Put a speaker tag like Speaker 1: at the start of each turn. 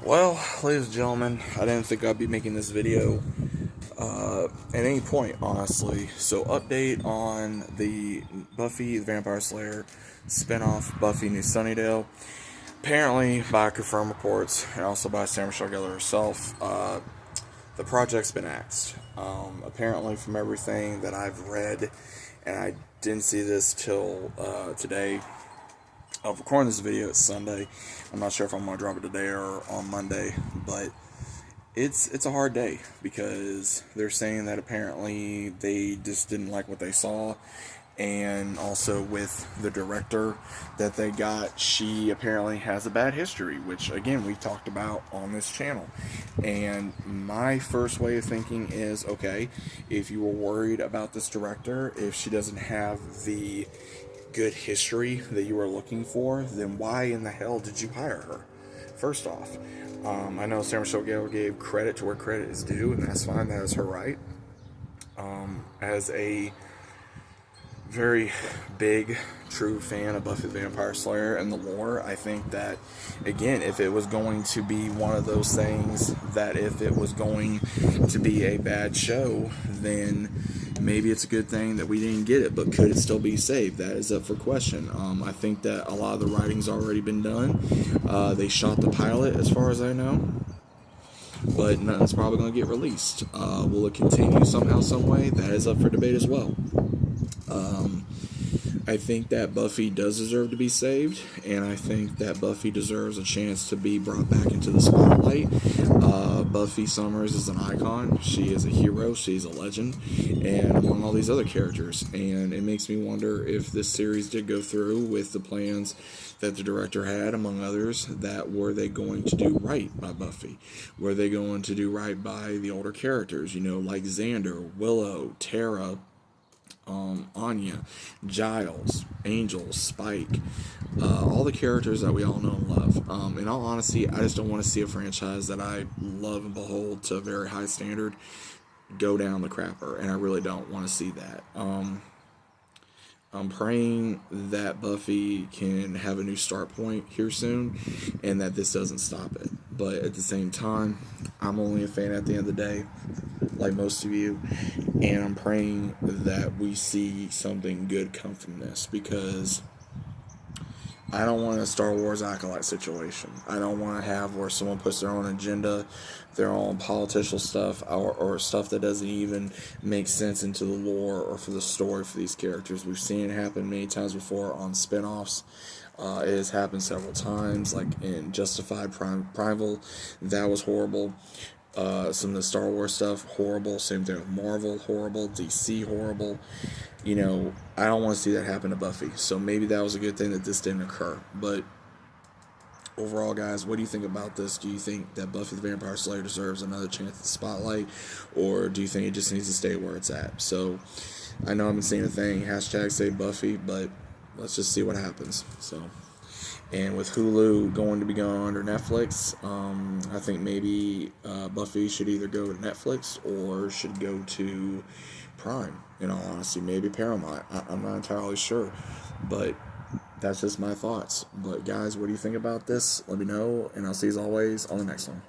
Speaker 1: Well, ladies and gentlemen, I didn't think I'd be making this video at any point, honestly. So, update on the Buffy the Vampire Slayer spinoff, Buffy New Sunnydale. Apparently, by confirmed reports, and also by Sarah Michelle Gellar herself, the project's been axed. Apparently, from everything that I've read, and I didn't see this till today. Of recording this video, it's Sunday. I'm not sure if I'm going to drop it today or on Monday, but it's a hard day because they're saying that apparently they just didn't like what they saw, and also with the director that they got, she apparently has a bad history, which again we've talked about on this channel. And my first way of thinking is, okay, if you were worried about this director, if she doesn't have the good history that you were looking for, then why in the hell did you hire her? First off, I know Sarah Michelle Gellar gave credit to where credit is due, and that's fine, that is her right. As a very big, true fan of Buffy the Vampire Slayer and the lore, I think that, again, if it was going to be one of those things that if it was going to be a bad show, then maybe it's a good thing that we didn't get it, but could it still be saved? That is up for question. I think that a lot of the writing's already been done. They shot the pilot, as far as I know, but nothing's probably going to get released. Will it continue somehow, some way? That is up for debate as well. I think that Buffy does deserve to be saved, and I think that Buffy deserves a chance to be brought back into the spotlight. Buffy Summers is an icon. She is a hero. She's a legend, and among all these other characters. And it makes me wonder if this series did go through with the plans that the director had, among others, that were they going to do right by Buffy? Were they going to do right by the older characters, like Xander, Willow, Tara, Anya, Giles, Angel, Spike, all the characters that we all know and love. In all honesty, I just don't want to see a franchise that I love and behold to a very high standard go down the crapper, and I really don't want to see that. I'm praying that Buffy can have a new start point here soon, and that this doesn't stop it. But at the same time, I'm only a fan at the end of the day, like most of you, and I'm praying that we see something good come from this, because I don't want a Star Wars acolyte situation. I don't want to have where someone puts their own agenda, their own political stuff, or stuff that doesn't even make sense into the lore or for the story for these characters. We've seen it happen many times before on spinoffs. It has happened several times, like in Justified Primal. That was horrible. Some of the Star Wars stuff, horrible. Same thing with Marvel, horrible. DC, horrible. I don't want to see that happen to Buffy. So maybe that was a good thing that this didn't occur. But overall, guys, what do you think about this? Do you think that Buffy the Vampire Slayer deserves another chance at the spotlight? Or do you think it just needs to stay where it's at? So I know I've been seeing a thing, hashtag save Buffy, but let's just see what happens. And with Hulu going to be going under Netflix, I think maybe Buffy should either go to Netflix or should go to Prime, in all honesty. Maybe Paramount. I'm not entirely sure. But that's just my thoughts. But guys, what do you think about this? Let me know, and I'll see you as always on the next one.